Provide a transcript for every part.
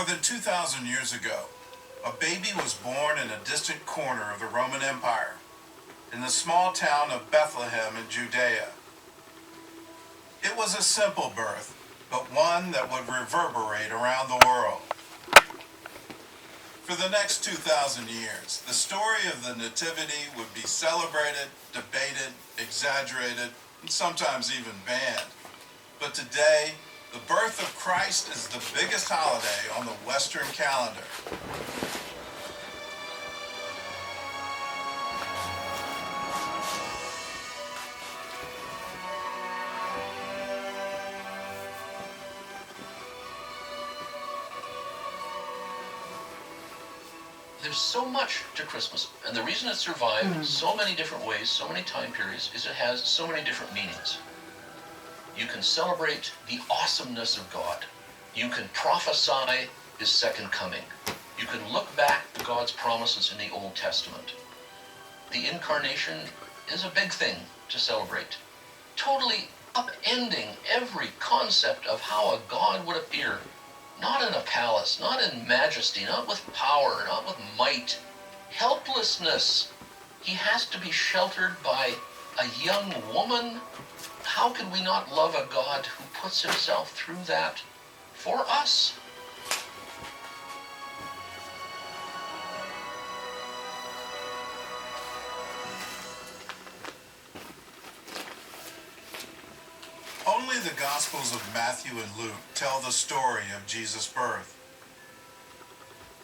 More than 2,000 years ago, a baby was born in a distant corner of the Roman Empire, in the small town of Bethlehem in Judea. It was a simple birth, but one that would reverberate around the world. For the next 2,000 years, the story of the Nativity would be celebrated, debated, exaggerated, and sometimes even banned. But today, the birth of Christ is the biggest holiday on the Western calendar. There's so much to Christmas, and the reason it survived so many different ways, so many time periods, is it has so many different meanings. You can celebrate the awesomeness of God. You can prophesy his second coming. You can look back to God's promises in the Old Testament. The incarnation is a big thing to celebrate, totally upending every concept of how a God would appear. Not in a palace, not in majesty, not with power, not with might. Helplessness. He has to be sheltered by a young woman. How can we not love a God who puts himself through that for us? Only the Gospels of Matthew and Luke tell the story of Jesus' birth.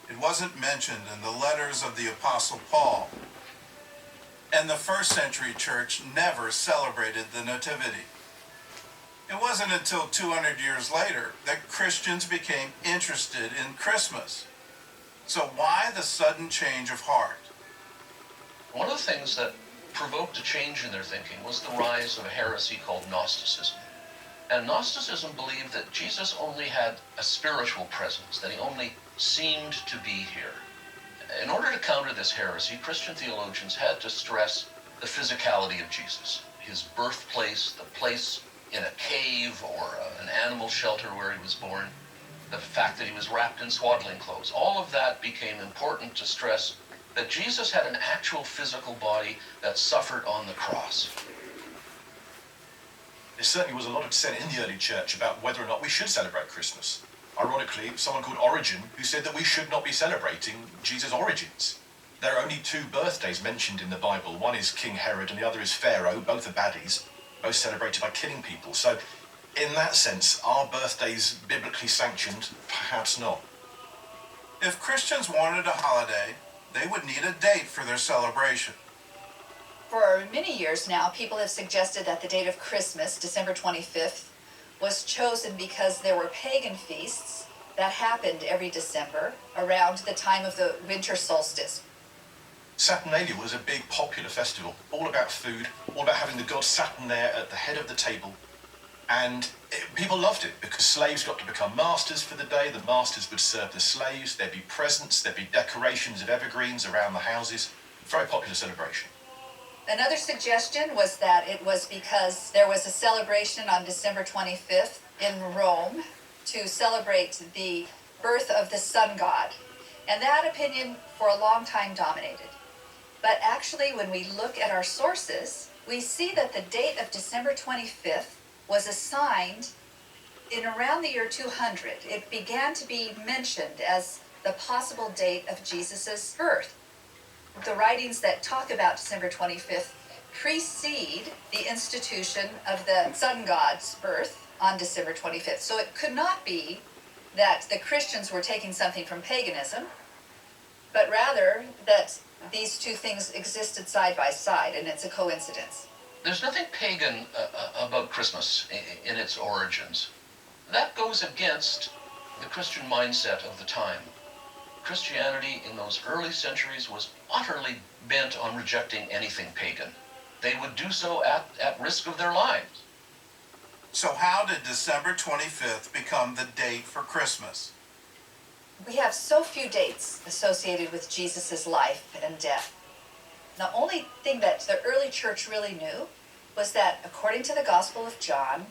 It wasn't mentioned in the letters of the Apostle Paul, and the first century church never celebrated the Nativity. It wasn't until 200 years later that Christians became interested in Christmas. So why the sudden change of heart? One of the things that provoked a change in their thinking was the rise of a heresy called Gnosticism. And Gnosticism believed that Jesus only had a spiritual presence, that he only seemed to be here. In order to counter this heresy, Christian theologians had to stress the physicality of Jesus, his birthplace, the place in a cave or an animal shelter where he was born, the fact that he was wrapped in swaddling clothes. All of that became important to stress that Jesus had an actual physical body that suffered on the cross. There certainly was a lot of dissent in the early church about whether or not we should celebrate Christmas. Ironically, someone called Origen who said that we should not be celebrating Jesus' origins. There are only two birthdays mentioned in the Bible. One is King Herod and the other is Pharaoh. Both are baddies, both celebrated by killing people. So in that sense, are birthdays biblically sanctioned? Perhaps not. If Christians wanted a holiday, they would need a date for their celebration. For many years now, people have suggested that the date of Christmas, December 25th, was chosen because there were pagan feasts that happened every December around the time of the winter solstice. Saturnalia was a big popular festival, all about food, all about having the god Saturn there at the head of the table. And people loved it because slaves got to become masters for the day. The masters would serve the slaves. There'd be presents, there'd be decorations of evergreens around the houses. Very popular celebration. Another suggestion was that it was because there was a celebration on December 25th in Rome to celebrate the birth of the sun god. And that opinion for a long time dominated. But actually, when we look at our sources, we see that the date of December 25th was assigned in around the year 200. It began to be mentioned as the possible date of Jesus' birth. The writings that talk about December 25th precede the institution of the sun god's birth on December 25th. So it could not be that the Christians were taking something from paganism, but rather that these two things existed side by side, and it's a coincidence. There's nothing pagan about Christmas in its origins. That goes against the Christian mindset of the time. Christianity in those early centuries was utterly bent on rejecting anything pagan. They would do so at risk of their lives. So how did December 25th become the date for Christmas? We have so few dates associated with Jesus' life and death. The only thing that the early church really knew was that, according to the Gospel of John,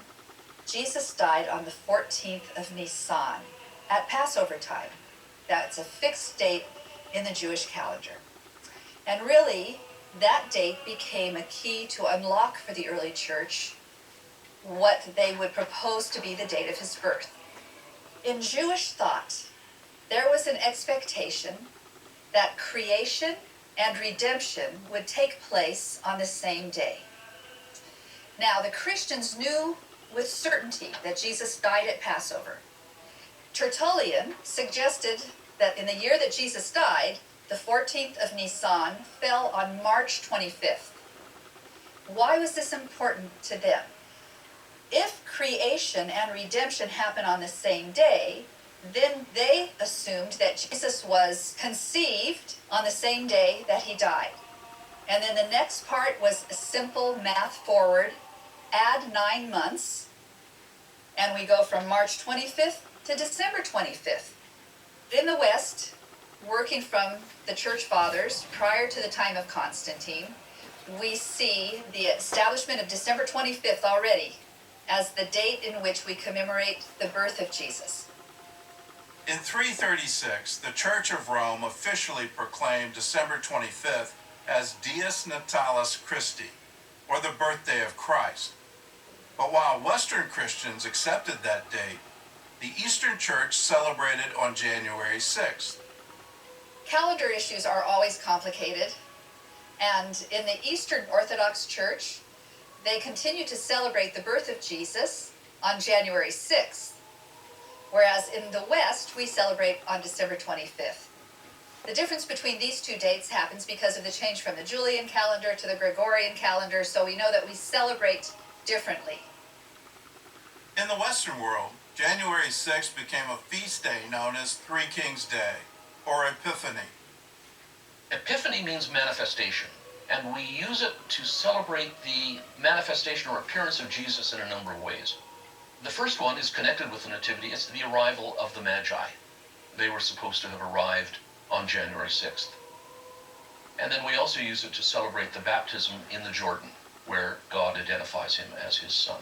Jesus died on the 14th of Nisan. at Passover time. That's a fixed date in the Jewish calendar. And really, that date became a key to unlock for the early church what they would propose to be the date of his birth. In Jewish thought, there was an expectation that creation and redemption would take place on the same day. Now, the Christians knew with certainty that Jesus died at Passover. Tertullian suggested that in the year that Jesus died, the 14th of Nisan fell on March 25th. Why was this important to them? If creation and redemption happen on the same day, then they assumed that Jesus was conceived on the same day that he died. And then the next part was a simple math forward, add 9 months, and we go from March 25th to December 25th. In the West, working from the church fathers prior to the time of Constantine, we see the establishment of December 25th already as the date in which we commemorate the birth of Jesus. In 336, the Church of Rome officially proclaimed December 25th as Dies Natalis Christi, or the birthday of Christ. But while Western Christians accepted that date, the Eastern Church celebrated on January 6th. Calendar issues are always complicated, and in the Eastern Orthodox Church, they continue to celebrate the birth of Jesus on January 6th, whereas in the West, we celebrate on December 25th. The difference between these two dates happens because of the change from the Julian calendar to the Gregorian calendar, so we know that we celebrate differently. In the Western world, January 6th became a feast day known as Three Kings Day, or Epiphany. Epiphany means manifestation, and we use it to celebrate the manifestation or appearance of Jesus in a number of ways. The first one is connected with the Nativity. It's the arrival of the Magi. They were supposed to have arrived on January 6th. And then we also use it to celebrate the baptism in the Jordan, where God identifies him as his son.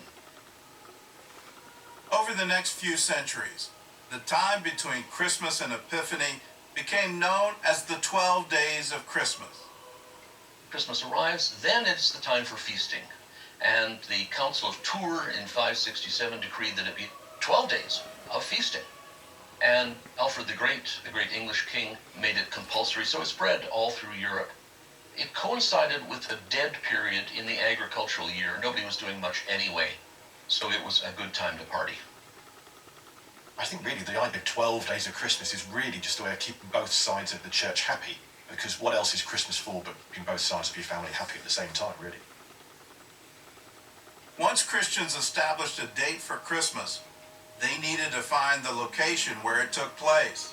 Over the next few centuries, the time between Christmas and Epiphany became known as the 12 days of Christmas. Christmas arrives, then it's the time for feasting. And the Council of Tours in 567 decreed that it be 12 days of feasting. And Alfred the Great English king, made it compulsory, so it spread all through Europe. It coincided with a dead period in the agricultural year. Nobody was doing much anyway, so it was a good time to party. I think really the idea of 12 days of Christmas is really just a way of keeping both sides of the church happy. Because what else is Christmas for but keeping both sides of your family happy at the same time, really? Once Christians established a date for Christmas, they needed to find the location where it took place.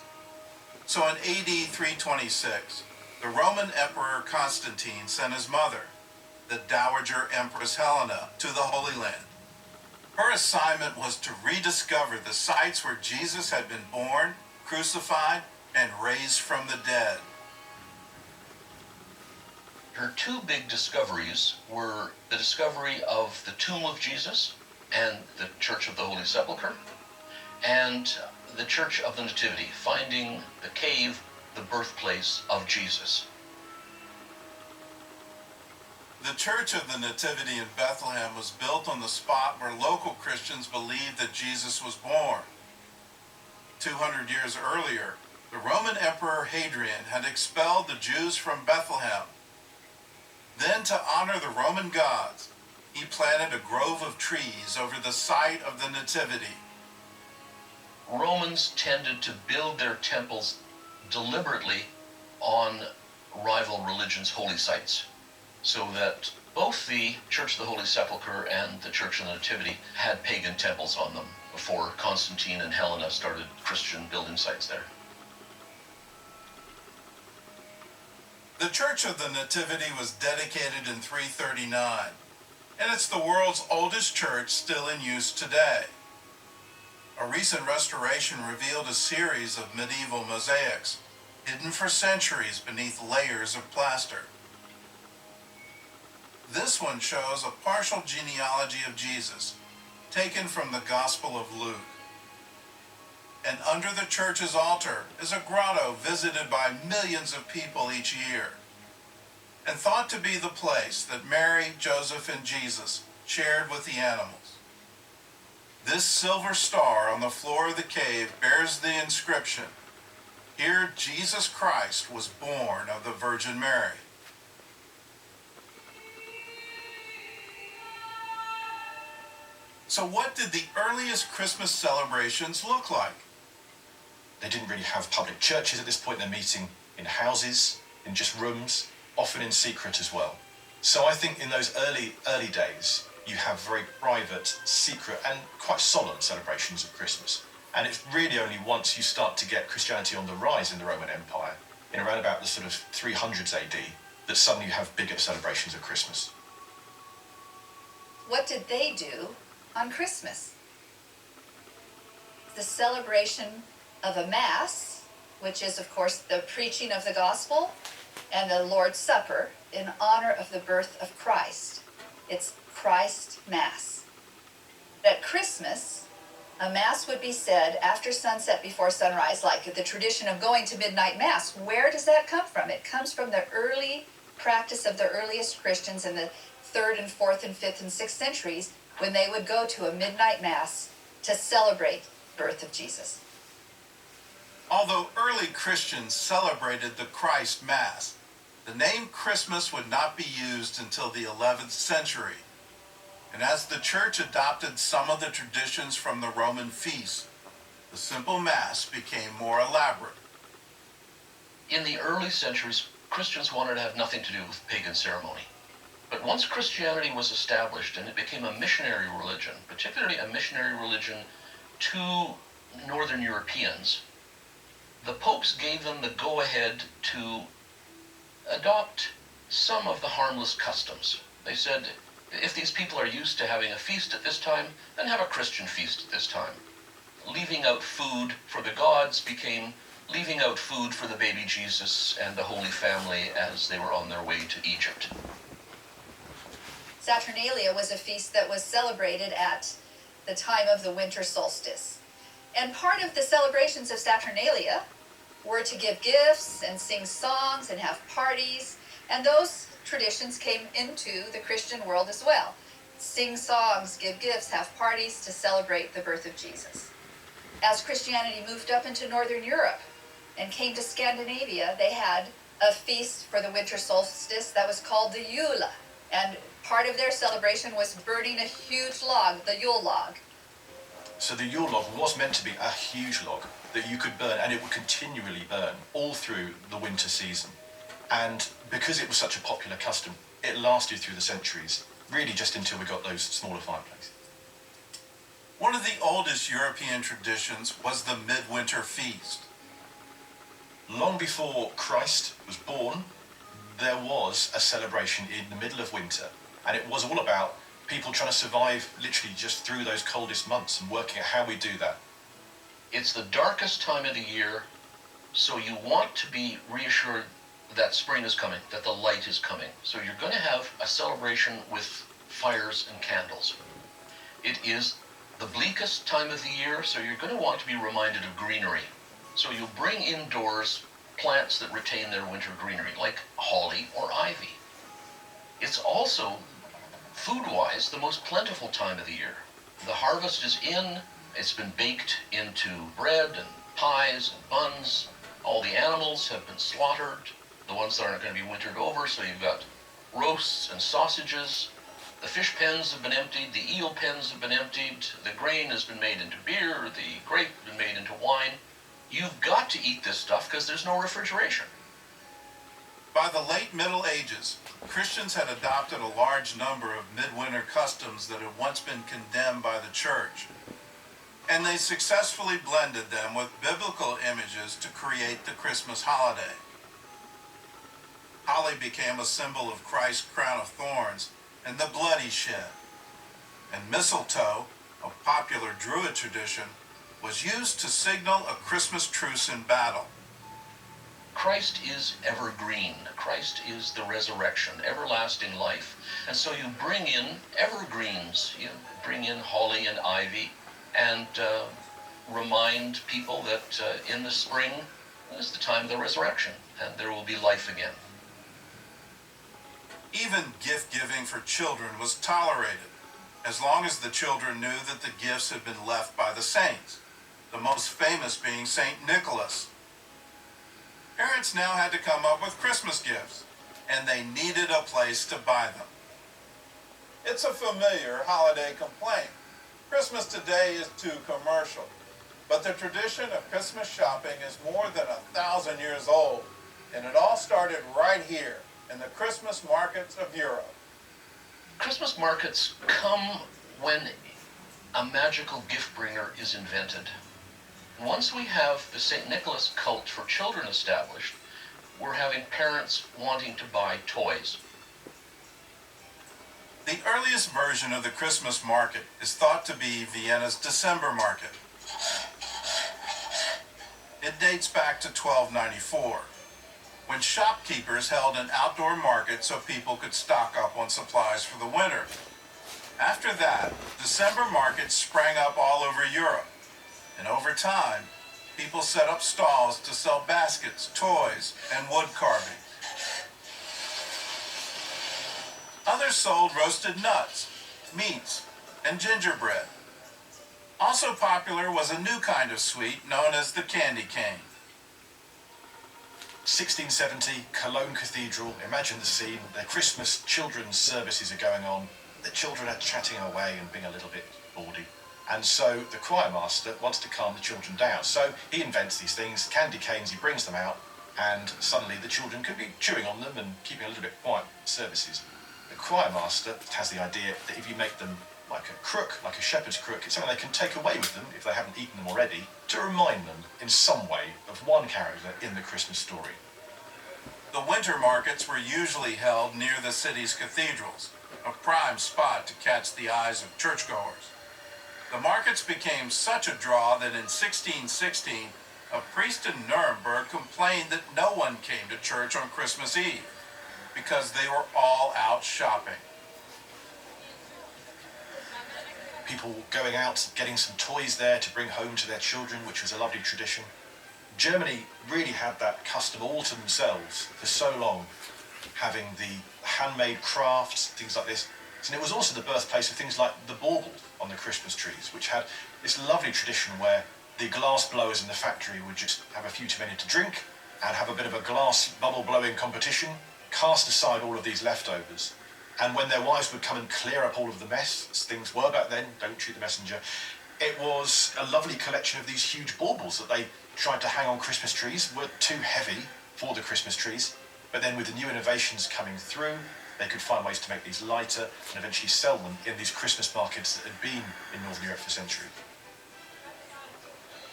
So in AD 326, the Roman Emperor Constantine sent his mother, the Dowager Empress Helena, to the Holy Land. Her assignment was to rediscover the sites where Jesus had been born, crucified, and raised from the dead. Her two big discoveries were the discovery of the tomb of Jesus and the Church of the Holy Sepulchre, and the Church of the Nativity, finding the cave, the birthplace of Jesus. The Church of the Nativity in Bethlehem was built on the spot where local Christians believed that Jesus was born. 200 years earlier, the Roman Emperor Hadrian had expelled the Jews from Bethlehem. Then, to honor the Roman gods, he planted a grove of trees over the site of the Nativity. Romans tended to build their temples deliberately on rival religions' holy sites, so that both the Church of the Holy Sepulchre and the Church of the Nativity had pagan temples on them before Constantine and Helena started Christian building sites there. The Church of the Nativity was dedicated in 339, and it's the world's oldest church still in use today. A recent restoration revealed a series of medieval mosaics, hidden for centuries beneath layers of plaster. This one shows a partial genealogy of Jesus, taken from the Gospel of Luke. and under the church's altar is a grotto visited by millions of people each year, and thought to be the place that Mary, Joseph, and Jesus shared with the animals. This silver star on the floor of the cave bears the inscription, "Here Jesus Christ was born of the Virgin Mary." So what did the earliest Christmas celebrations look like? They didn't really have public churches at this point. They're meeting in houses, in just rooms, often in secret as well. So I think in those early days, you have very private, secret, and quite solemn celebrations of Christmas. And it's really only once you start to get Christianity on the rise in the Roman Empire, in around about the sort of 300s AD, that suddenly you have bigger celebrations of Christmas. What did they do on Christmas? The celebration of a Mass, which is, of course, the preaching of the gospel, and the Lord's Supper in honor of the birth of Christ. It's Christ Mass. At Christmas, a Mass would be said after sunset before sunrise, like the tradition of going to midnight Mass. Where does that come from? It comes from the early practice of the earliest Christians in the 3rd and 4th and 5th and 6th centuries, when they would go to a midnight Mass to celebrate the birth of Jesus. Although early Christians celebrated the Christ Mass, the name Christmas would not be used until the 11th century. And as the church adopted some of the traditions from the Roman feasts, the simple Mass became more elaborate. In the early centuries, Christians wanted to have nothing to do with pagan ceremony. But once Christianity was established and it became a missionary religion, particularly a missionary religion to Northern Europeans, the popes gave them the go-ahead to adopt some of the harmless customs. They said, if these people are used to having a feast at this time, then have a Christian feast at this time. Leaving out food for the gods became leaving out food for the baby Jesus and the Holy Family as they were on their way to Egypt. Saturnalia was a feast that was celebrated at the time of the winter solstice. And part of the celebrations of Saturnalia were to give gifts and sing songs and have parties. And those traditions came into the Christian world as well. Sing songs, give gifts, have parties to celebrate the birth of Jesus. As Christianity moved up into Northern Europe and came to Scandinavia, they had a feast for the winter solstice that was called the Yule. And part of their celebration was burning a huge log, the Yule log. So the Yule log was meant to be a huge log that you could burn, and it would continually burn all through the winter season. And because it was such a popular custom, it lasted through the centuries, really just until we got those smaller fireplaces. One of the oldest European traditions was the midwinter feast. Long before Christ was born, there was a celebration in the middle of winter, and it was all about people trying to survive literally just through those coldest months and working out how we do that. It's the darkest time of the year, so you want to be reassured that spring is coming, that the light is coming. So you're going to have a celebration with fires and candles. It is the bleakest time of the year, so you're going to want to be reminded of greenery. So you bring indoors plants that retain their winter greenery, like holly or ivy. It's also, food-wise, the most plentiful time of the year. The harvest is in, it's been baked into bread and pies and buns. All the animals have been slaughtered, the ones that aren't going to be wintered over, so you've got roasts and sausages. The fish pens have been emptied, the eel pens have been emptied, the grain has been made into beer, the grape has been made into wine. You've got to eat this stuff because there's no refrigeration. By the late Middle Ages, Christians had adopted a large number of midwinter customs that had once been condemned by the church, and they successfully blended them with biblical images to create the Christmas holiday. Holly became a symbol of Christ's crown of thorns and the blood he shed, and mistletoe, a popular Druid tradition, was used to signal a Christmas truce in battle. Christ is evergreen. Christ is the resurrection, everlasting life. And so you bring in evergreens. You bring in holly and ivy. And remind people that in the spring is the time of the resurrection, and there will be life again. Even gift giving for children was tolerated, as long as the children knew that the gifts had been left by the saints, the most famous being St. Nicholas. Parents now had to come up with Christmas gifts, and they needed a place to buy them. It's a familiar holiday complaint. Christmas today is too commercial. But the tradition of Christmas shopping is more than 1,000 years old, and it all started right here in the Christmas markets of Europe. Christmas markets come when a magical gift bringer is invented. Once we have the St. Nicholas cult for children established, we're having parents wanting to buy toys. The earliest version of the Christmas market is thought to be Vienna's December market. It dates back to 1294, when shopkeepers held an outdoor market so people could stock up on supplies for the winter. After that, December markets sprang up all over Europe, and over time, people set up stalls to sell baskets, toys, and wood carving. Others sold roasted nuts, meats, and gingerbread. Also popular was a new kind of sweet known as the candy cane. 1670, Cologne Cathedral. Imagine the scene. The Christmas children's services are going on. The children are chatting away and being a little bit bawdy. And so the choir master wants to calm the children down. So he invents these things, candy canes, he brings them out, and suddenly the children could be chewing on them and keeping a little bit quiet services. The choir master has the idea that if you make them like a crook, like a shepherd's crook, it's something they can take away with them if they haven't eaten them already, to remind them in some way of one character in the Christmas story. The winter markets were usually held near the city's cathedrals, a prime spot to catch the eyes of churchgoers. The markets became such a draw that in 1616, a priest in Nuremberg complained that no one came to church on Christmas Eve because they were all out shopping. People going out, getting some toys there to bring home to their children, which was a lovely tradition. Germany really had that custom all to themselves for so long, having the handmade crafts, things like this. And it was also the birthplace of things like the bauble on the Christmas trees, which had this lovely tradition where the glass blowers in the factory would just have a few too many to drink and have a bit of a glass bubble blowing competition, cast aside all of these leftovers. And when their wives would come and clear up all of the mess, as things were back then, don't shoot the messenger, it was a lovely collection of these huge baubles that they tried to hang on Christmas trees, were too heavy for the Christmas trees. But then with the new innovations coming through, they could find ways to make these lighter and eventually sell them in these Christmas markets that had been in Northern Europe for centuries.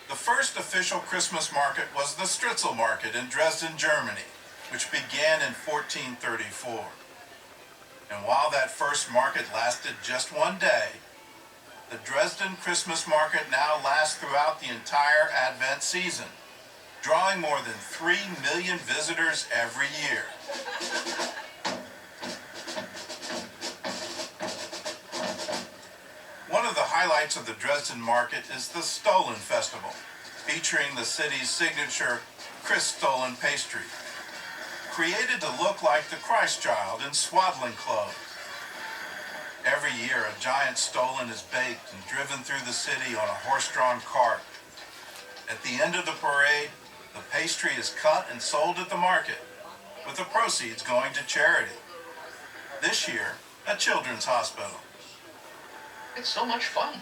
The first official Christmas market was the Stritzel Market in Dresden, Germany, which began in 1434. And while that first market lasted just one day, the Dresden Christmas market now lasts throughout the entire Advent season, drawing more than 3 million visitors every year. One of the highlights of the Dresden market is the Stollen Festival, featuring the city's signature Kerst pastry, created to look like the Christ child in swaddling clothes. Every year, a giant stollen is baked and driven through the city on a horse-drawn cart. At the end of the parade, the pastry is cut and sold at the market, with the proceeds going to charity. This year, a children's hospital. It's so much fun.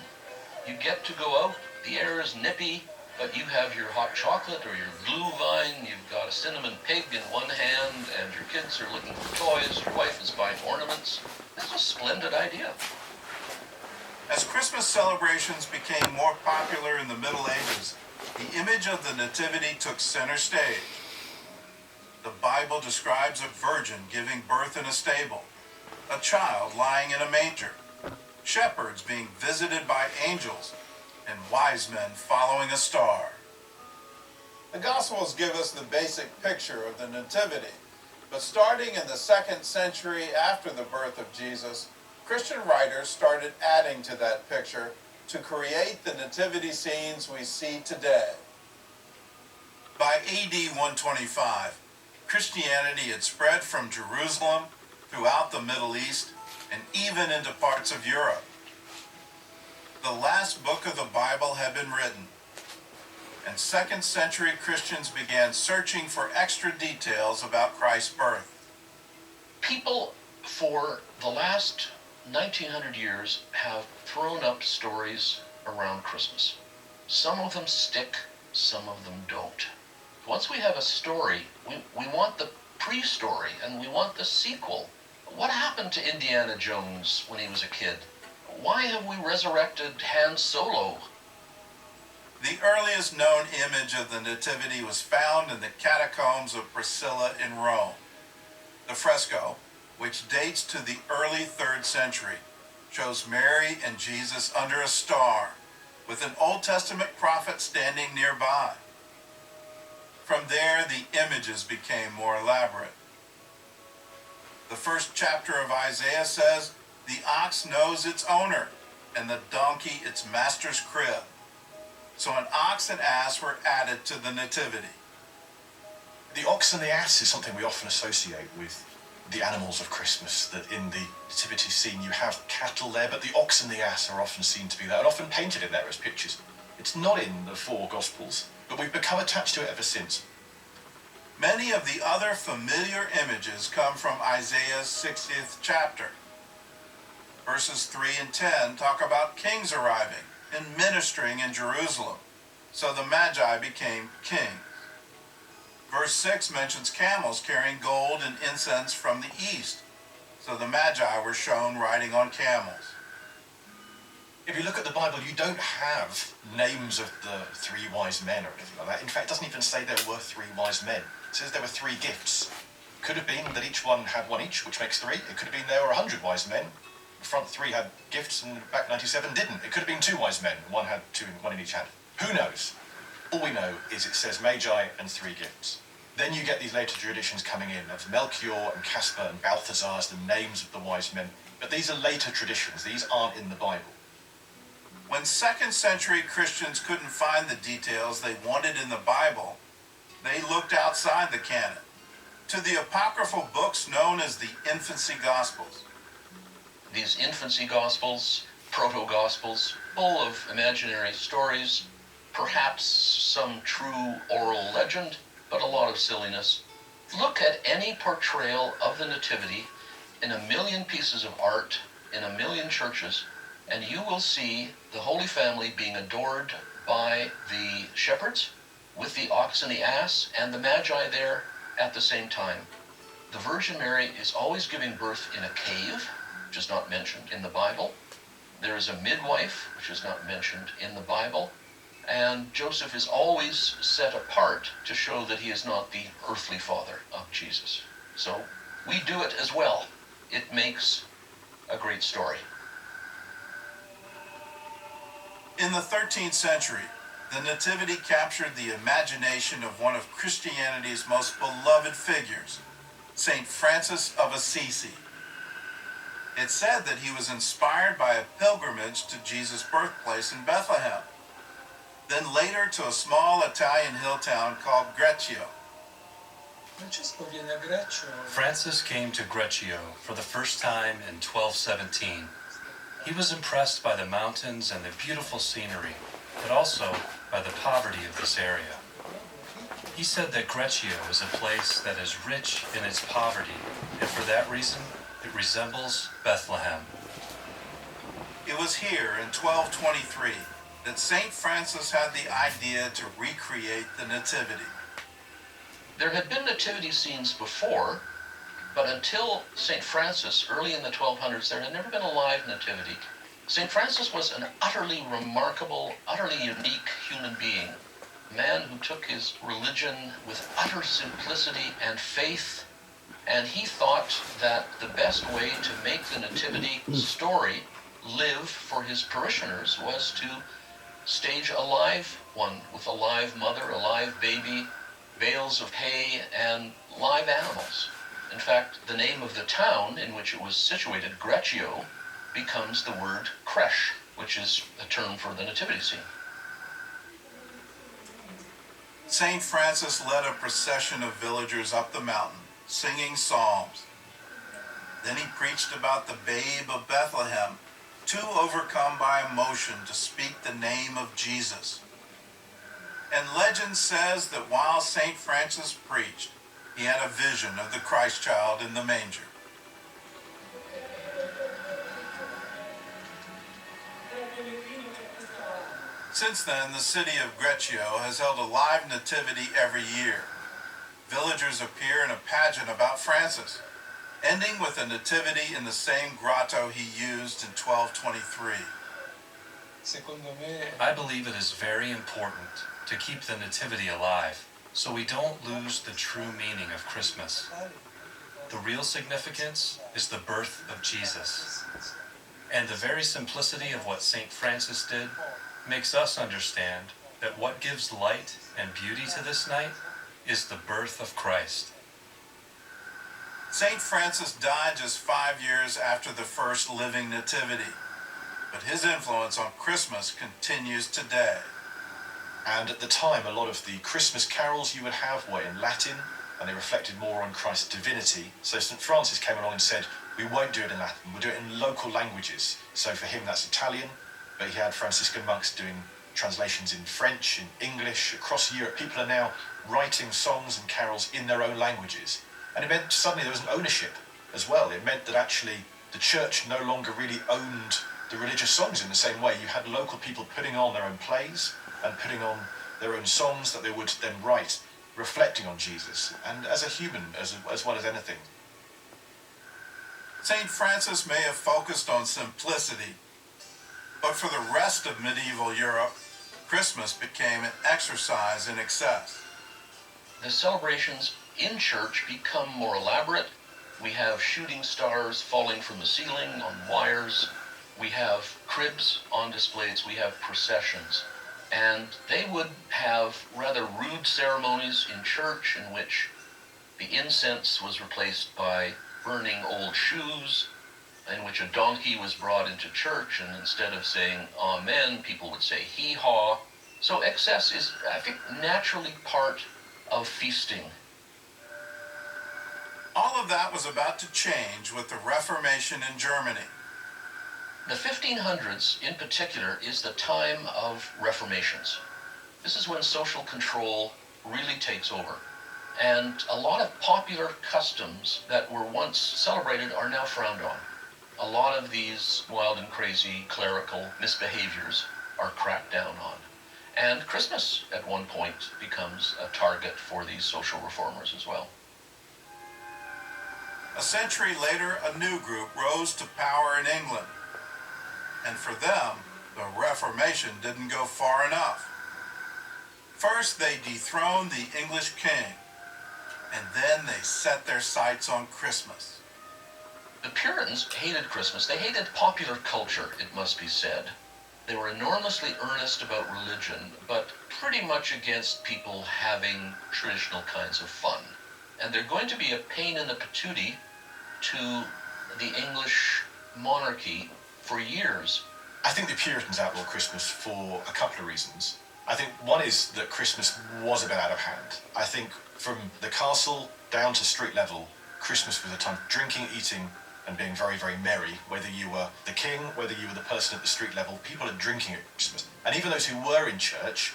You get to go out, the air is nippy, but you have your hot chocolate or your Glühwein, you've got a cinnamon pig in one hand, and your kids are looking for toys, your wife is buying ornaments. It's a splendid idea. As Christmas celebrations became more popular in the Middle Ages, the image of the Nativity took center stage. The Bible describes a virgin giving birth in a stable, a child lying in a manger, shepherds being visited by angels, and wise men following a star. The Gospels give us the basic picture of the Nativity, but starting in the 2nd century after the birth of Jesus, Christian writers started adding to that picture to create the nativity scenes we see today. By AD 125, Christianity had spread from Jerusalem throughout the Middle East and even into parts of Europe. The last book of the Bible had been written, and 2nd century Christians began searching for extra details about Christ's birth. People for the last 1900 years have thrown up stories around Christmas. Some of them stick, some of them don't. Once we have a story, we want the pre-story and we want the sequel. What happened to Indiana Jones when he was a kid? Why have we resurrected Han Solo? The earliest known image of the Nativity was found in the catacombs of Priscilla in Rome. The fresco, which dates to the early 3rd century, shows Mary and Jesus under a star, with an Old Testament prophet standing nearby. From there, the images became more elaborate. The first chapter of Isaiah says, "The ox knows its owner, and the donkey its master's crib." So an ox and ass were added to the Nativity. The ox and the ass is something we often associate with the animals of Christmas, that in the nativity scene you have cattle there, but the ox and the ass are often seen to be there and often painted in there as pictures. It's not in the 4 Gospels, but we've become attached to it ever since. Many of the other familiar images come from Isaiah's 60th chapter. Verses 3 and 10 talk about kings arriving and ministering in Jerusalem, so the Magi became kings. Verse 6 mentions camels carrying gold and incense from the east, so the Magi were shown riding on camels. If you look at the Bible, you don't have names of the 3 wise men or anything like that. In fact, it doesn't even say there were 3 wise men. It says there were 3 gifts. Could have been that each one had 1 each, which makes 3. It could have been there were 100 wise men. The front 3 had gifts and the back 97 didn't. It could have been 2 wise men. One had 2 and 1 in each hand. Who knows? All we know is it says Magi and 3 gifts. Then you get these later traditions coming in of Melchior and Caspar and Balthazar as the names of the wise men. But these are later traditions. These aren't in the Bible. When 2nd century Christians couldn't find the details they wanted in the Bible, they looked outside the canon, to the apocryphal books known as the Infancy Gospels. These Infancy Gospels, Proto-Gospels, full of imaginary stories, perhaps some true oral legend, but a lot of silliness. Look at any portrayal of the Nativity in 1,000,000 pieces of art in 1,000,000 churches, and you will see the Holy Family being adored by the shepherds, with the ox and the ass, and the Magi there at the same time. The Virgin Mary is always giving birth in a cave, which is not mentioned in the Bible. There is a midwife, which is not mentioned in the Bible. And Joseph is always set apart to show that he is not the earthly father of Jesus. So we do it as well. It makes a great story. In the 13th century, the Nativity captured the imagination of one of Christianity's most beloved figures, St. Francis of Assisi. It's said that he was inspired by a pilgrimage to Jesus' birthplace in Bethlehem, then later to a small Italian hill town called Greccio. Francis came to Greccio for the first time in 1217. He was impressed by the mountains and the beautiful scenery, but also by the poverty of this area. He said that Greccio is a place that is rich in its poverty, and for that reason, it resembles Bethlehem. It was here in 1223 that St. Francis had the idea to recreate the Nativity. There had been nativity scenes before, but until St. Francis, early in the 1200s, there had never been a live nativity. St. Francis was an utterly remarkable, utterly unique human being, a man who took his religion with utter simplicity and faith, and he thought that the best way to make the nativity story live for his parishioners was to stage a live one with a live mother, a live baby, bales of hay, and live animals. In fact, the name of the town in which it was situated, Greccio, becomes the word creche, which is a term for the nativity scene. St. Francis led a procession of villagers up the mountain, singing psalms. Then he preached about the babe of Bethlehem, too overcome by emotion to speak the name of Jesus. And legend says that while St. Francis preached, he had a vision of the Christ child in the manger. Since then, the city of Greccio has held a live nativity every year. Villagers appear in a pageant about Francis, ending with a nativity in the same grotto he used in 1223. I believe it is very important to keep the nativity alive so we don't lose the true meaning of Christmas. The real significance is the birth of Jesus. And the very simplicity of what St. Francis did makes us understand that what gives light and beauty to this night is the birth of Christ. St. Francis died just 5 years after the first living nativity, but his influence on Christmas continues today. And at the time, a lot of the Christmas carols you would have were in Latin, and they reflected more on Christ's divinity. So St. Francis came along and said, we won't do it in Latin, we'll do it in local languages. So for him, that's Italian, but he had Franciscan monks doing translations in French, in English, across Europe. People are now writing songs and carols in their own languages. And it meant suddenly there was an ownership as well. It meant that actually the church no longer really owned the religious songs in the same way. You had local people putting on their own plays and putting on their own songs that they would then write, reflecting on Jesus, and as a human as well as anything. St. Francis may have focused on simplicity, but for the rest of medieval Europe, Christmas became an exercise in excess. The celebrations in church become more elaborate. We have shooting stars falling from the ceiling on wires. We have cribs on displays. We have processions. And they would have rather rude ceremonies in church in which the incense was replaced by burning old shoes, in which a donkey was brought into church, and instead of saying amen, people would say hee-haw. So excess is, I think, naturally part of feasting. All of that was about to change with the Reformation in Germany. The 1500s, in particular, is the time of reformations. This is when social control really takes over. And a lot of popular customs that were once celebrated are now frowned on. A lot of these wild and crazy clerical misbehaviors are cracked down on. And Christmas, at one point, becomes a target for these social reformers as well. A century later, a new group rose to power in England. And for them, the Reformation didn't go far enough. First, they dethroned the English king, and then they set their sights on Christmas. The Puritans hated Christmas. They hated popular culture, it must be said. They were enormously earnest about religion, but pretty much against people having traditional kinds of fun. And they're going to be a pain in the patootie to the English monarchy for years. I think the Puritans outlawed Christmas for a couple of reasons. I think one is that Christmas was a bit out of hand. I think from the castle down to street level, Christmas was a time of drinking, eating, and being very, very merry. Whether you were the king, whether you were the person at the street level, people are drinking at Christmas. And even those who were in church,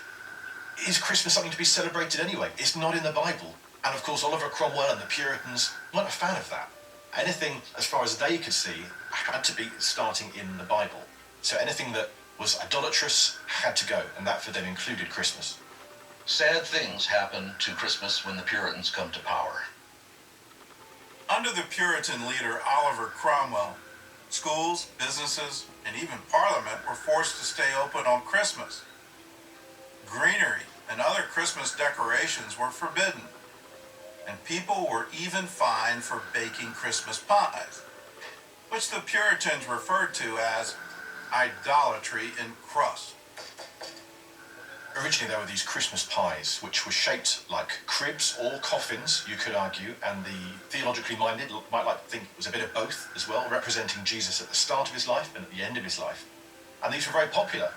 is Christmas something to be celebrated anyway? It's not in the Bible. And of course, Oliver Cromwell and the Puritans weren't a fan of that. Anything, as far as they could see, had to be starting in the Bible. So anything that was idolatrous had to go, and that for them included Christmas. Sad things happen to Christmas when the Puritans come to power. Under the Puritan leader Oliver Cromwell, schools, businesses, and even Parliament were forced to stay open on Christmas. Greenery and other Christmas decorations were forbidden, and people were even fined for baking Christmas pies, which the Puritans referred to as idolatry in crust. Originally there were these Christmas pies, which were shaped like cribs or coffins, you could argue, and the theologically minded might like to think it was a bit of both as well, representing Jesus at the start of his life and at the end of his life. and these were very popular.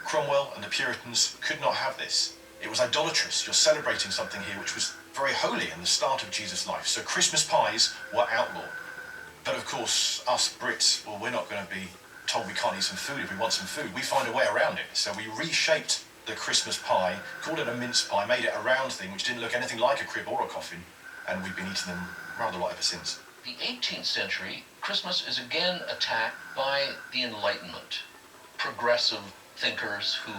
Cromwell and the Puritans could not have this. It was idolatrous. You're celebrating something here which was very holy in the start of Jesus' life. So Christmas pies were outlawed. But of course, us Brits, well, we're not going to be told we can't eat some food if we want some food. We find a way around it. So we reshaped the Christmas pie, called it a mince pie, made it a round thing which didn't look anything like a crib or a coffin, and we've been eating them rather a lot ever since. The 18th century, Christmas is again attacked by the Enlightenment. Progressive thinkers who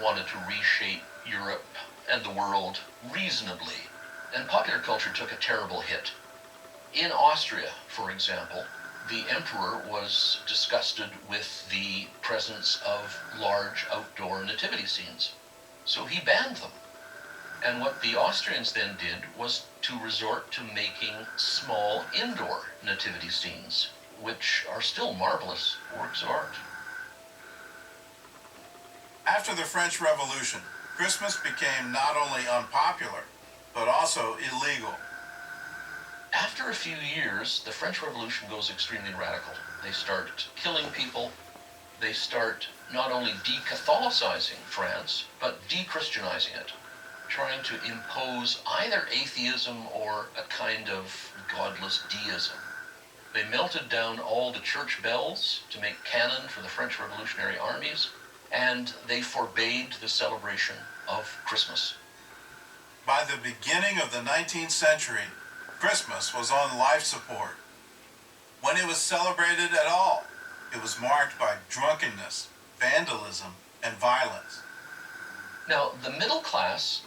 wanted to reshape Europe and the world reasonably, and popular culture took a terrible hit. In Austria, for example, the emperor was disgusted with the presence of large outdoor nativity scenes, so he banned them. And what the Austrians then did was to resort to making small indoor nativity scenes, which are still marvelous works of art. After the French Revolution, Christmas became not only unpopular, but also illegal. After a few years, the French Revolution goes extremely radical. They start killing people. They start not only de-Catholicizing France, but de-Christianizing it, trying to impose either atheism or a kind of godless deism. They melted down all the church bells to make canon for the French Revolutionary armies, and they forbade the celebration of Christmas. By the beginning of the 19th century, Christmas was on life support. When it was celebrated at all, it was marked by drunkenness, vandalism, and violence. Now, the middle class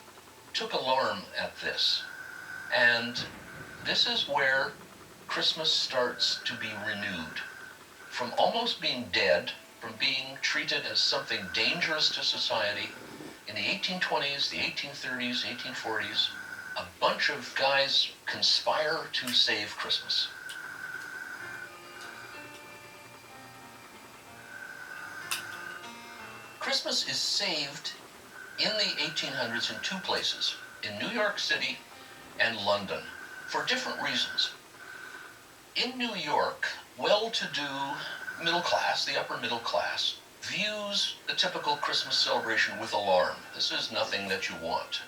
took alarm at this, and this is where Christmas starts to be renewed. From almost being dead, from being treated as something dangerous to society, in the 1820s, the 1830s, 1840s, a bunch of guys conspire to save Christmas. Christmas is saved in the 1800s in two places, in New York City and London, for different reasons. In New York, well-to-do middle class, the upper middle class, views the typical Christmas celebration with alarm. This is nothing that you want.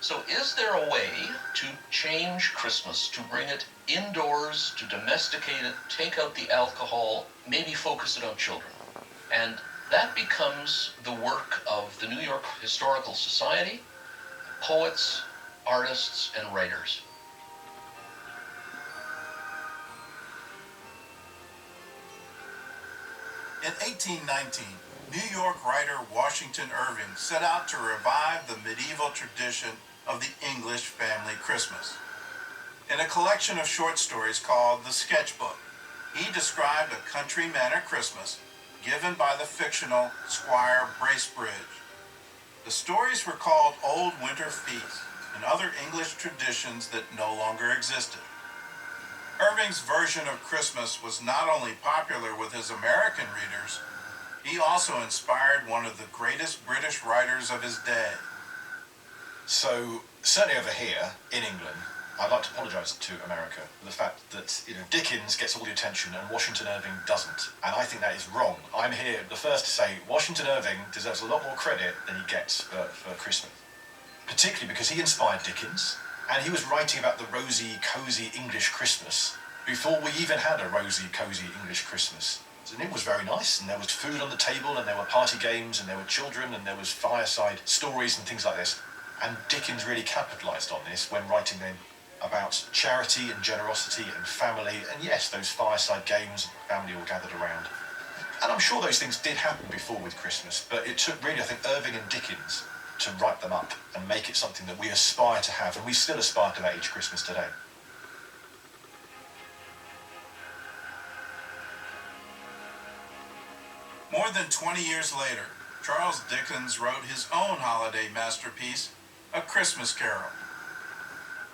So is there a way to change Christmas, to bring it indoors, to domesticate it, take out the alcohol, maybe focus it on children? And that becomes the work of the New York Historical Society, poets, artists, and writers. In 1819, New York writer Washington Irving set out to revive the medieval tradition of the English family Christmas. In a collection of short stories called The Sketchbook, he described a country manor Christmas given by the fictional Squire Bracebridge. The stories were called Old Winter Feasts and other English traditions that no longer existed. Irving's version of Christmas was not only popular with his American readers, he also inspired one of the greatest British writers of his day. So, certainly over here, in England, I'd like to apologise to America for the fact that, Dickens gets all the attention and Washington Irving doesn't. And I think that is wrong. I'm here the first to say Washington Irving deserves a lot more credit than he gets for Christmas. Particularly because he inspired Dickens, and he was writing about the rosy, cosy English Christmas before we even had a rosy, cosy English Christmas. And it was very nice, and there was food on the table, and there were party games, and there were children, and there was fireside stories and things like this. And Dickens really capitalised on this when writing then about charity and generosity and family, and yes, those fireside games, family all gathered around. And I'm sure those things did happen before with Christmas, but it took really, I think, Irving and Dickens to write them up and make it something that we aspire to have, and we still aspire to that each Christmas today. More than 20 years later, Charles Dickens wrote his own holiday masterpiece, A Christmas Carol.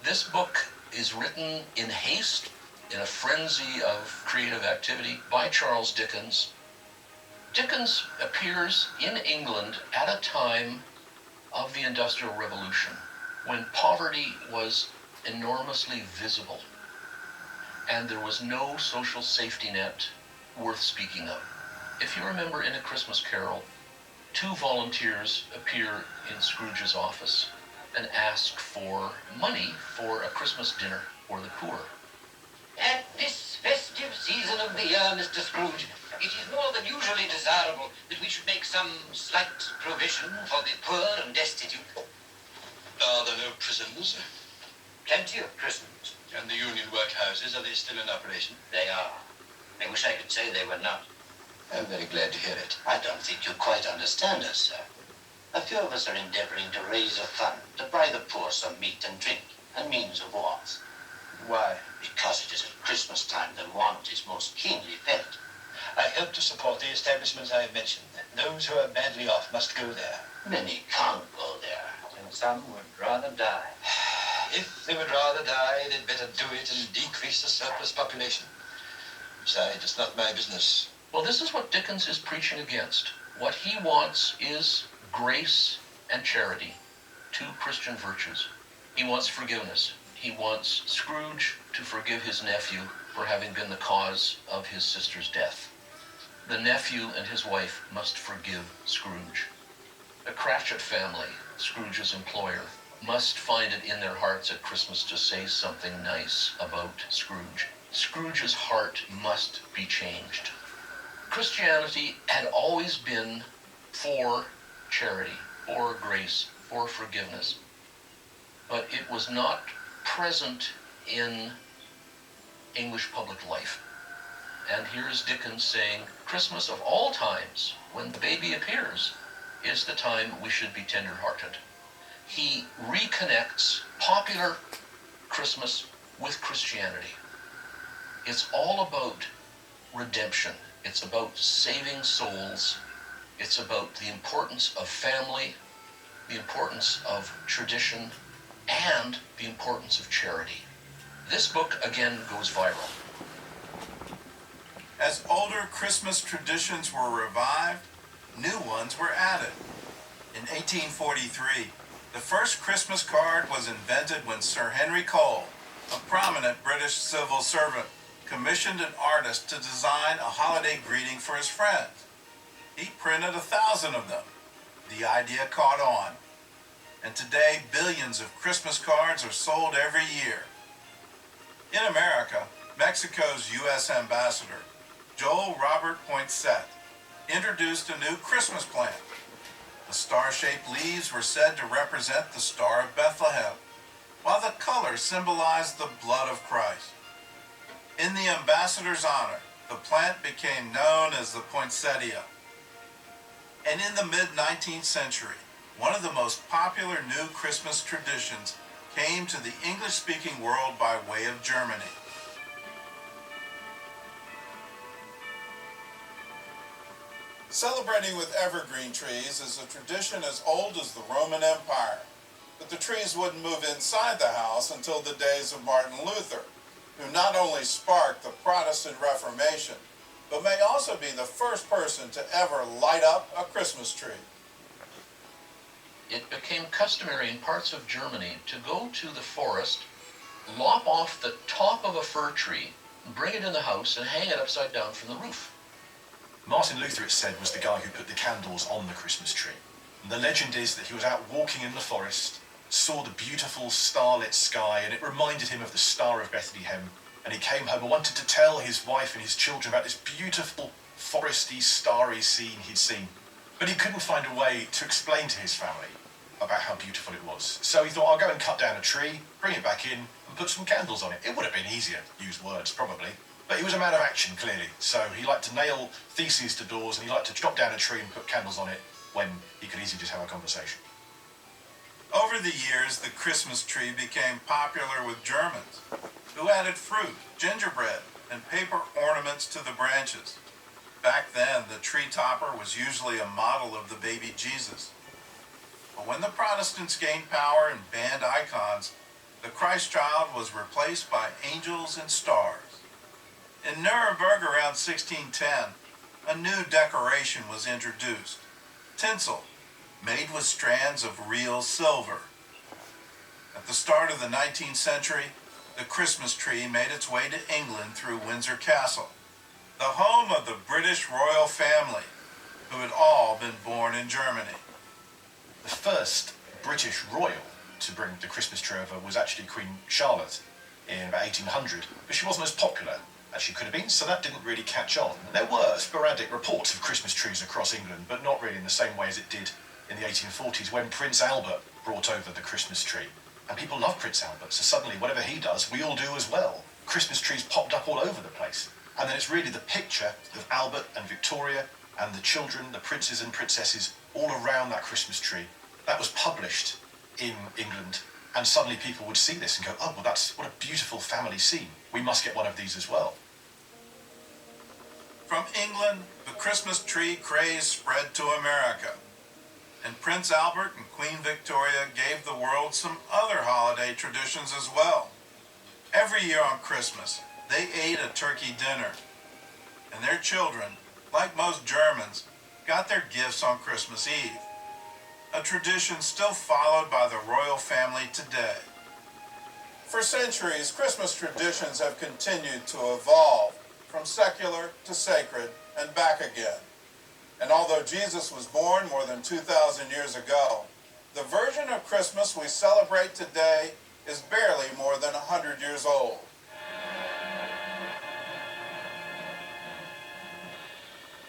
This book is written in haste, in a frenzy of creative activity by Charles Dickens. Dickens appears in England at a time of the Industrial Revolution, when poverty was enormously visible, and there was no social safety net worth speaking of. If you remember in A Christmas Carol, two volunteers appear in Scrooge's office and ask for money for a Christmas dinner for the poor. At this festive season of the year, Mr. Scrooge, it is more than usually desirable that we should make some slight provision for the poor and destitute. Are there no prisons? Plenty of prisons. And the union workhouses, are they still in operation? They are. I wish I could say they were not. I'm very glad to hear it. I don't think you quite understand us, sir. A few of us are endeavoring to raise a fund to buy the poor some meat and drink and means of warmth. Why? Because it is at Christmas time that want is most keenly felt. I help to support the establishments I have mentioned. Those who are badly off must go there. Many can't go there, and some would rather die. If they would rather die, they'd better do it and decrease the surplus population. Besides, it's not my business. Well, this is what Dickens is preaching against. What he wants is grace and charity, two Christian virtues. He wants forgiveness. He wants Scrooge to forgive his nephew for having been the cause of his sister's death. The nephew and his wife must forgive Scrooge. The Cratchit family, Scrooge's employer, must find it in their hearts at Christmas to say something nice about Scrooge. Scrooge's heart must be changed. Christianity had always been for charity, for grace, for forgiveness. But it was not present in English public life. And here is Dickens saying, Christmas of all times, when the baby appears, is the time we should be tender-hearted. He reconnects popular Christmas with Christianity. It's all about redemption. It's about saving souls. It's about the importance of family, the importance of tradition, and the importance of charity. This book, again, goes viral. As older Christmas traditions were revived, new ones were added. In 1843, the first Christmas card was invented when Sir Henry Cole, a prominent British civil servant, commissioned an artist to design a holiday greeting for his friends. He printed 1,000 of them. The idea caught on. And today, billions of Christmas cards are sold every year. In America, Mexico's U.S. ambassador, Joel Robert Poinsett, introduced a new Christmas plant. The star-shaped leaves were said to represent the Star of Bethlehem, while the colors symbolized the blood of Christ. In the ambassador's honor, the plant became known as the poinsettia. And in the mid-19th century, one of the most popular new Christmas traditions came to the English-speaking world by way of Germany. Celebrating with evergreen trees is a tradition as old as the Roman Empire, but the trees wouldn't move inside the house until the days of Martin Luther, who not only sparked the Protestant Reformation, but may also be the first person to ever light up a Christmas tree. It became customary in parts of Germany to go to the forest, lop off the top of a fir tree, bring it in the house, and hang it upside down from the roof. Martin Luther, it said, was the guy who put the candles on the Christmas tree. And the legend is that he was out walking in the forest, saw the beautiful starlit sky, and it reminded him of the Star of Bethlehem. And he came home and wanted to tell his wife and his children about this beautiful, foresty, starry scene he'd seen. But he couldn't find a way to explain to his family about how beautiful it was. So he thought, I'll go and cut down a tree, bring it back in, and put some candles on it. It would have been easier, use words probably. But he was a man of action, clearly. So he liked to nail theses to doors, and he liked to chop down a tree and put candles on it when he could easily just have a conversation. Over the years, the Christmas tree became popular with Germans, who added fruit, gingerbread, and paper ornaments to the branches. Back then, the tree topper was usually a model of the baby Jesus. But when the Protestants gained power and banned icons, the Christ child was replaced by angels and stars. In Nuremberg around 1610, a new decoration was introduced, tinsel, made with strands of real silver. At the start of the 19th century, the Christmas tree made its way to England through Windsor Castle. the home of the British royal family, who had all been born in Germany. The first British royal to bring the Christmas tree over was actually Queen Charlotte in about 1800, but she wasn't as popular as she could have been, so that didn't really catch on. And there were sporadic reports of Christmas trees across England, but not really in the same way as it did in the 1840s when Prince Albert brought over the Christmas tree. And people love Prince Albert, so suddenly whatever he does, we all do as well. Christmas trees popped up all over the place. And then it's really the picture of Albert and Victoria and the children, the princes and princesses, all around that Christmas tree. That was published in England, and suddenly people would see this and go, oh, well, that's what a beautiful family scene. We must get one of these as well. From England, the Christmas tree craze spread to America, and Prince Albert and Queen Victoria gave the world some other holiday traditions as well. Every year on Christmas, they ate a turkey dinner, and their children, like most Germans, got their gifts on Christmas Eve, a tradition still followed by the royal family today. For centuries, Christmas traditions have continued to evolve from secular to sacred and back again. And although Jesus was born more than 2,000 years ago, the version of Christmas we celebrate today is barely more than 100 years old.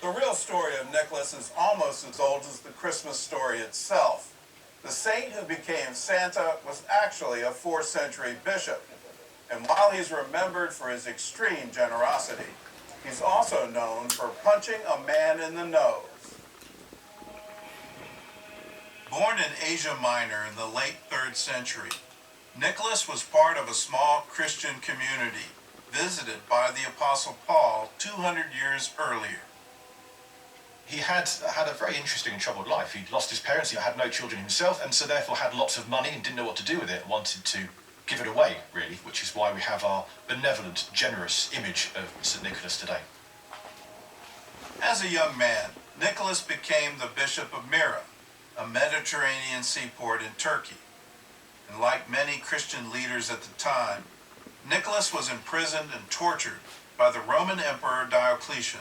The real story of Nicholas is almost as old as the Christmas story itself. The saint who became Santa was actually a 4th century bishop, and while he's remembered for his extreme generosity, he's also known for punching a man in the nose. Born in Asia Minor in the late 3rd century, Nicholas was part of a small Christian community visited by the Apostle Paul 200 years earlier. He had a very interesting and troubled life. He'd lost his parents, he had no children himself, and so therefore had lots of money and didn't know what to do with it, wanted to give it away, really, which is why we have our benevolent, generous image of St. Nicholas today. As a young man, Nicholas became the Bishop of Myra, a Mediterranean seaport in Turkey. And like many Christian leaders at the time, Nicholas was imprisoned and tortured by the Roman Emperor Diocletian.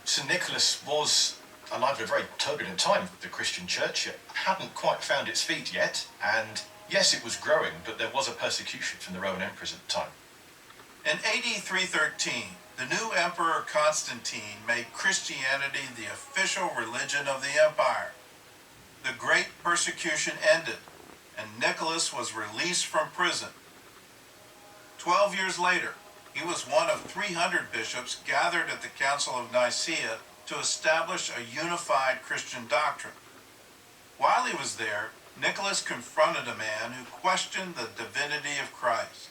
St. Nicholas was alive at a very turbulent time for the Christian church. It hadn't quite found its feet yet, and yes, it was growing, but there was a persecution from the Roman emperors at the time. In AD 313, the new Emperor Constantine made Christianity the official religion of the empire. The great persecution ended, and Nicholas was released from prison. 12 years later, he was one of 300 bishops gathered at the Council of Nicaea to establish a unified Christian doctrine. While he was there, Nicholas confronted a man who questioned the divinity of Christ.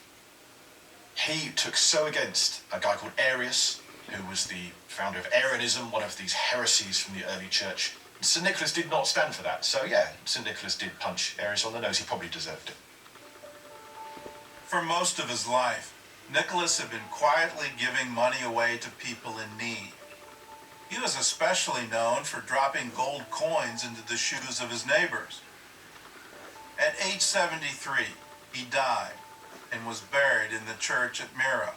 He took so against a guy called Arius, who was the founder of Arianism, one of these heresies from the early church. St. Nicholas did not stand for that, so yeah, St. Nicholas did punch Arius on the nose. He probably deserved it. For most of his life, Nicholas had been quietly giving money away to people in need. He was especially known for dropping gold coins into the shoes of his neighbors. At age 73, he died and was buried in the church at Myra.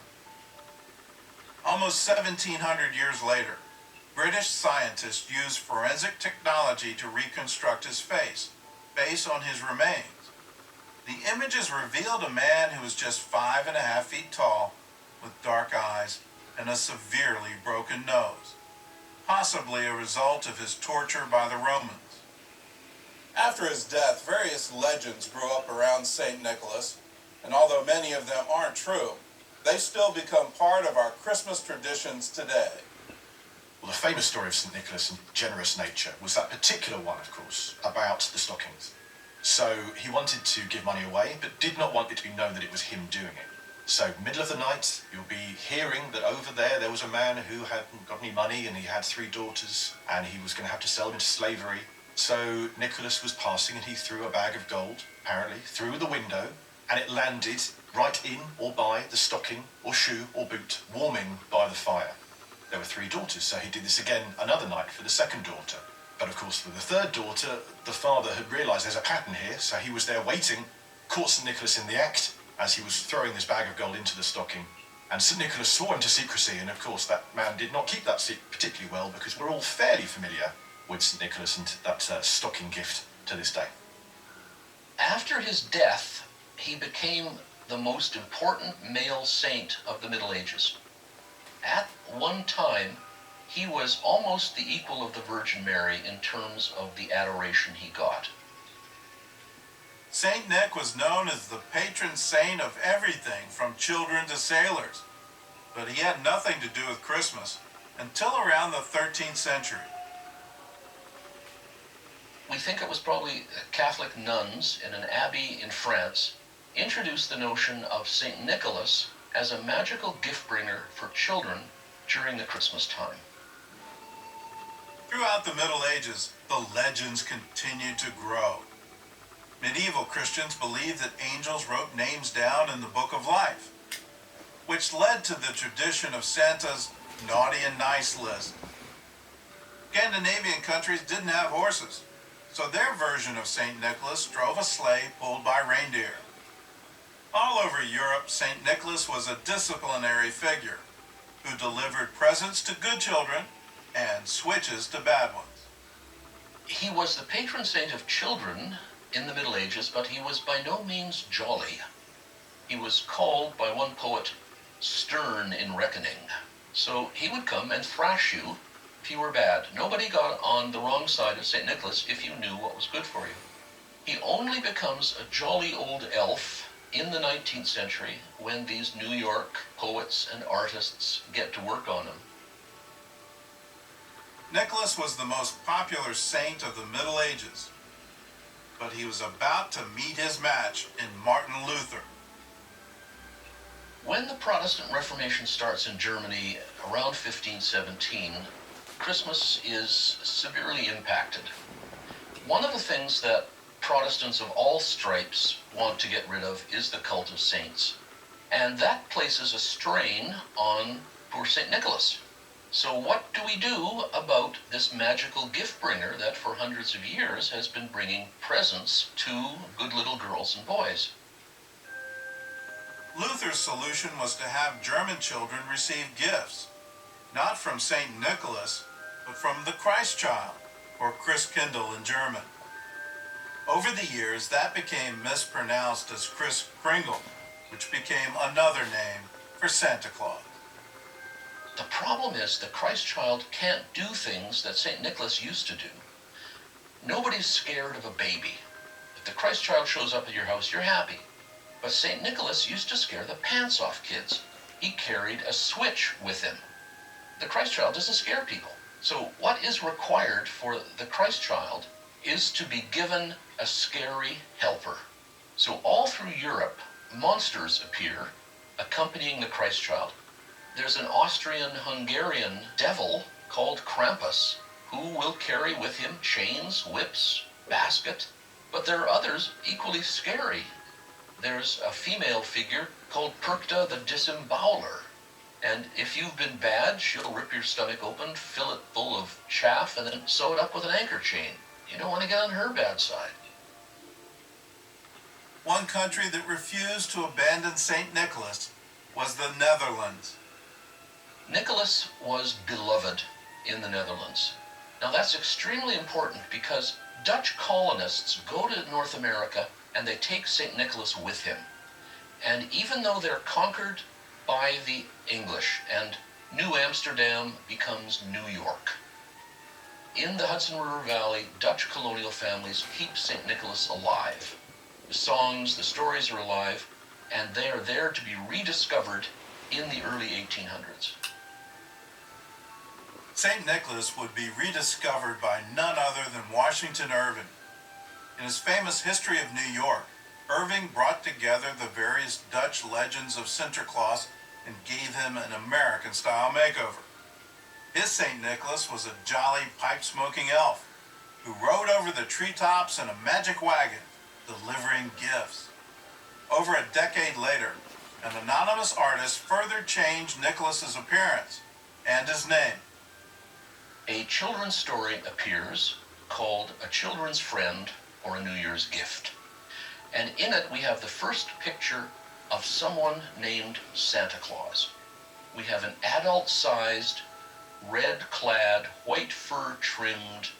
Almost 1,700 years later, British scientists used forensic technology to reconstruct his face, based on his remains. The images revealed a man who was just 5.5 feet tall, with dark eyes and a severely broken nose, possibly a result of his torture by the Romans. After his death, various legends grew up around St. Nicholas, and although many of them aren't true, they still become part of our Christmas traditions today. Well, the famous story of St. Nicholas and generous nature was that particular one, of course, about the stockings. So he wanted to give money away, but did not want it to be known that it was him doing it. So middle of the night, you'll be hearing that over there was a man who hadn't got any money and he had 3 daughters and he was going to have to sell them into slavery. So Nicholas was passing and he threw a bag of gold, apparently, through the window, and it landed right in or by the stocking or shoe or boot, warming by the fire. There were 3 daughters, so he did this again another night for the second daughter. But of course, for the third daughter, the father had realised there's a pattern here, so he was there waiting, caught St. Nicholas in the act as he was throwing this bag of gold into the stocking, And St. Nicholas swore him to secrecy, and of course that man did not keep that secret particularly well, because we're all fairly familiar with St. Nicholas and that stocking gift to this day. After his death, he became the most important male saint of the Middle Ages. At one time, he was almost the equal of the Virgin Mary in terms of the adoration he got. Saint Nick was known as the patron saint of everything from children to sailors, but he had nothing to do with Christmas until around the 13th century. We think it was probably Catholic nuns in an abbey in France introduced the notion of St. Nicholas as a magical gift bringer for children during the Christmas time. Throughout the Middle Ages, the legends continued to grow. Medieval Christians believed that angels wrote names down in the Book of Life, which led to the tradition of Santa's naughty and nice list. Scandinavian countries didn't have horses, so their version of St. Nicholas drove a sleigh pulled by reindeer. All over Europe, St. Nicholas was a disciplinary figure who delivered presents to good children and switches to bad ones. He was the patron saint of children in the Middle Ages, but he was by no means jolly. He was called by one poet stern in reckoning. So he would come and thrash you if you were bad. Nobody got on the wrong side of St. Nicholas if you knew what was good for you. He only becomes a jolly old elf in the 19th century when these New York poets and artists get to work on him. Nicholas was the most popular saint of the Middle Ages, but he was about to meet his match in Martin Luther. When the Protestant Reformation starts in Germany around 1517, Christmas is severely impacted. One of the things that Protestants of all stripes want to get rid of is the cult of saints. And that places a strain on poor St. Nicholas. So what do we do about this magical gift bringer that for hundreds of years has been bringing presents to good little girls and boys? Luther's solution was to have German children receive gifts, not from St. Nicholas, but from the Christ child, or Christkindl in German. Over the years, that became mispronounced as Kris Kringle, which became another name for Santa Claus. The problem is the Christ child can't do things that St. Nicholas used to do. Nobody's scared of a baby. If the Christ child shows up at your house, you're happy. But St. Nicholas used to scare the pants off kids. He carried a switch with him. The Christ child doesn't scare people. So what is required for the Christ child is to be given a scary helper. So all through Europe, monsters appear accompanying the Christ child. There's an Austrian-Hungarian devil called Krampus who will carry with him chains, whips, basket. But there are others equally scary. There's a female figure called Perkta the Disemboweler. And if you've been bad, she'll rip your stomach open, fill it full of chaff, and then sew it up with an anchor chain. You don't want to get on her bad side. One country that refused to abandon St. Nicholas was the Netherlands. Nicholas was beloved in the Netherlands. Now that's extremely important because Dutch colonists go to North America and they take St. Nicholas with him. And even though they're conquered by the English and New Amsterdam becomes New York, in the Hudson River Valley, Dutch colonial families keep St. Nicholas alive. The songs, the stories are alive, and they are there to be rediscovered in the early 1800s. St. Nicholas would be rediscovered by none other than Washington Irving. In his famous History of New York, Irving brought together the various Dutch legends of Sinterklaas and gave him an American-style makeover. His St. Nicholas was a jolly, pipe-smoking elf who rode over the treetops in a magic wagon, delivering gifts. Over a decade later, an anonymous artist further changed Nicholas's appearance and his name. A children's story appears called A Children's Friend or A New Year's Gift. And in it we have the first picture of someone named Santa Claus. We have an adult-sized, red-clad, white fur-trimmed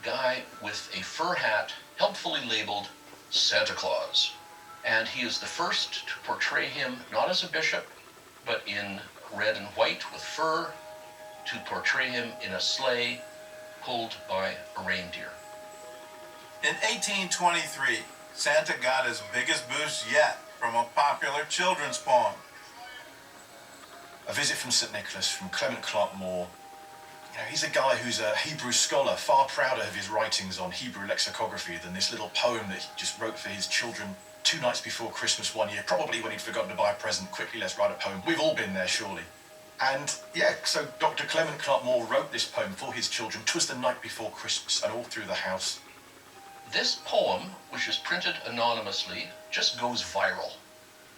guy with a fur hat, helpfully labeled Santa Claus. And he is the first to portray him not as a bishop, but in red and white with fur, to portray him in a sleigh pulled by a reindeer. In 1823, Santa got his biggest boost yet from a popular children's poem. A Visit from St. Nicholas from Clement Clark Moore. You know, he's a guy who's a Hebrew scholar, far prouder of his writings on Hebrew lexicography than this little poem that he just wrote for his children 2 nights before Christmas one year, probably when he'd forgotten to buy a present. Quickly, let's write a poem. We've all been there, surely. And yeah, so Dr. Clement Clark Moore wrote this poem for his children. 'Twas the night before Christmas, and all through the house. This poem, which is printed anonymously, just goes viral.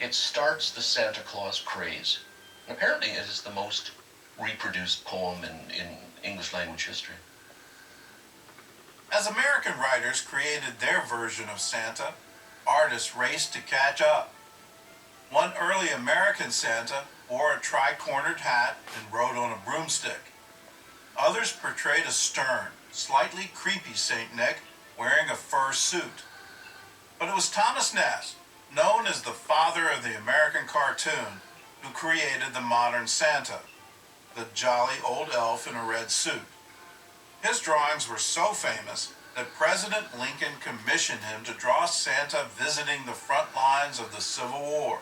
It starts the Santa Claus craze. And apparently it is the most reproduced poem in English language history. As American writers created their version of Santa, artists raced to catch up. One early American Santa wore a tri-cornered hat and rode on a broomstick. Others portrayed a stern, slightly creepy St. Nick wearing a fur suit. But it was Thomas Nast, known as the father of the American cartoon, who created the modern Santa, the jolly old elf in a red suit. His drawings were so famous that President Lincoln commissioned him to draw Santa visiting the front lines of the Civil War.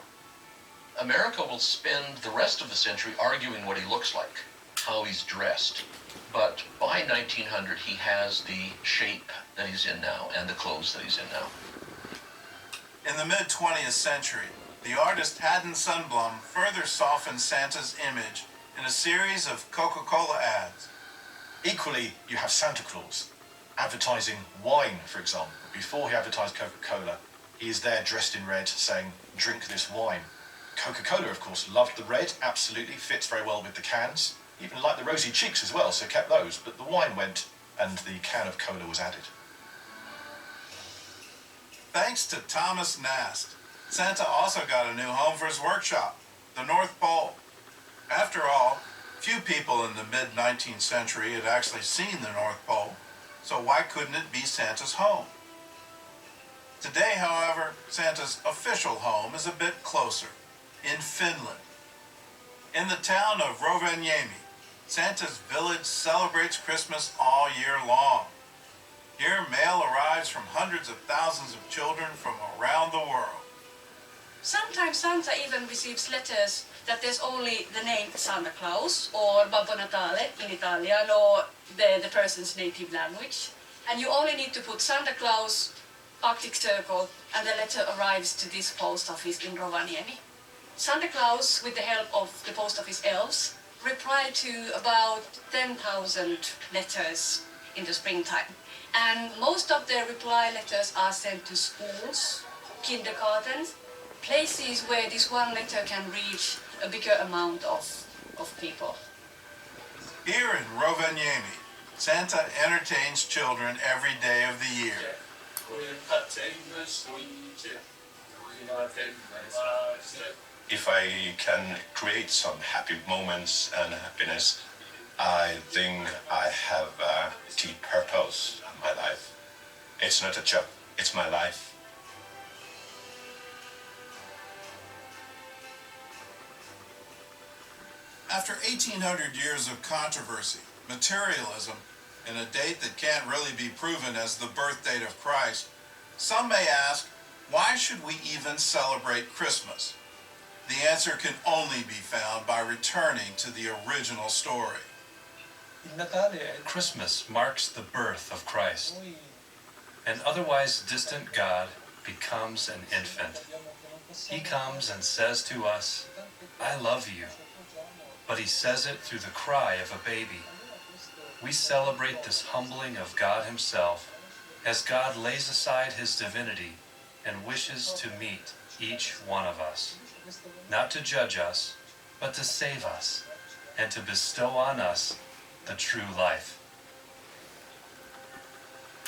America will spend the rest of the century arguing what he looks like, how he's dressed. But by 1900, he has the shape that he's in now and the clothes that he's in now. In the mid-20th century, the artist Haddon Sundblom further softened Santa's image in a series of Coca-Cola ads. Equally, you have Santa Claus advertising wine, for example. Before he advertised Coca-Cola, he is there dressed in red saying, "Drink this wine." Coca-Cola, of course, loved the red, absolutely, fits very well with the cans. Even liked the rosy cheeks as well, so kept those. But the wine went, and the can of cola was added. Thanks to Thomas Nast, Santa also got a new home for his workshop, the North Pole. After all, few people in the mid-19th century had actually seen the North Pole, so why couldn't it be Santa's home? Today, however, Santa's official home is a bit closer, in Finland. In the town of Rovaniemi, Santa's village celebrates Christmas all year long. Here, mail arrives from hundreds of thousands of children from around the world. Sometimes Santa even receives letters that there's only the name Santa Claus or Babbo Natale in Italian or the person's native language. And you only need to put Santa Claus, Arctic Circle, and the letter arrives to this post office in Rovaniemi. Santa Claus, with the help of the post office elves, replied to about 10,000 letters in the springtime. And most of the reply letters are sent to schools, kindergartens, places where this one letter can reach a bigger amount of people. Here in Rovaniemi, Santa entertains children every day of the year. If I can create some happy moments and happiness, I think I have a deep purpose in my life. It's not a job, it's my life. After 1,800 years of controversy, materialism, and a date that can't really be proven as the birth date of Christ, some may ask, why should we even celebrate Christmas? The answer can only be found by returning to the original story. Christmas marks the birth of Christ. An otherwise distant God becomes an infant. He comes and says to us, "I love you." But he says it through the cry of a baby. We celebrate this humbling of God himself as God lays aside his divinity and wishes to meet each one of us, not to judge us, but to save us and to bestow on us the true life.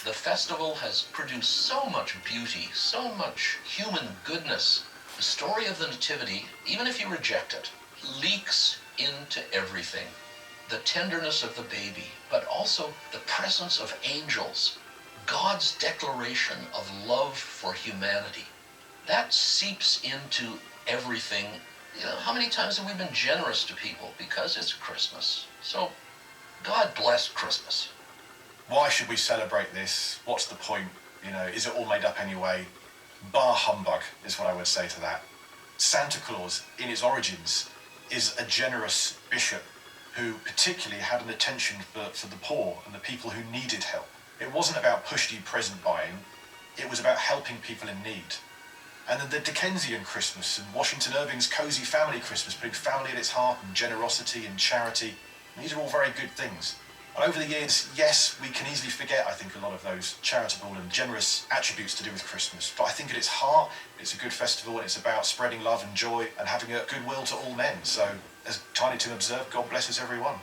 The festival has produced so much beauty, so much human goodness, The story of the Nativity, even if you reject it, leaks into everything. The tenderness of the baby, but also the presence of angels, God's declaration of love for humanity. That seeps into everything. You know, how many times have we been generous to people because it's Christmas? So, God bless Christmas. Why should we celebrate this? What's the point? You know, is it all made up anyway? Bar humbug is what I would say to that. Santa Claus, in its origins, is a generous bishop who particularly had an attention for the poor and the people who needed help. It wasn't about pushy present buying, it was about helping people in need. And then the Dickensian Christmas and Washington Irving's cozy family Christmas, putting family at its heart and generosity and charity. And these are all very good things. And over the years, yes, we can easily forget, I think, a lot of those charitable and generous attributes to do with Christmas. But I think at its heart, it's a good festival and it's about spreading love and joy and having a goodwill to all men. So, as Tiny Tim observed, God blesses everyone.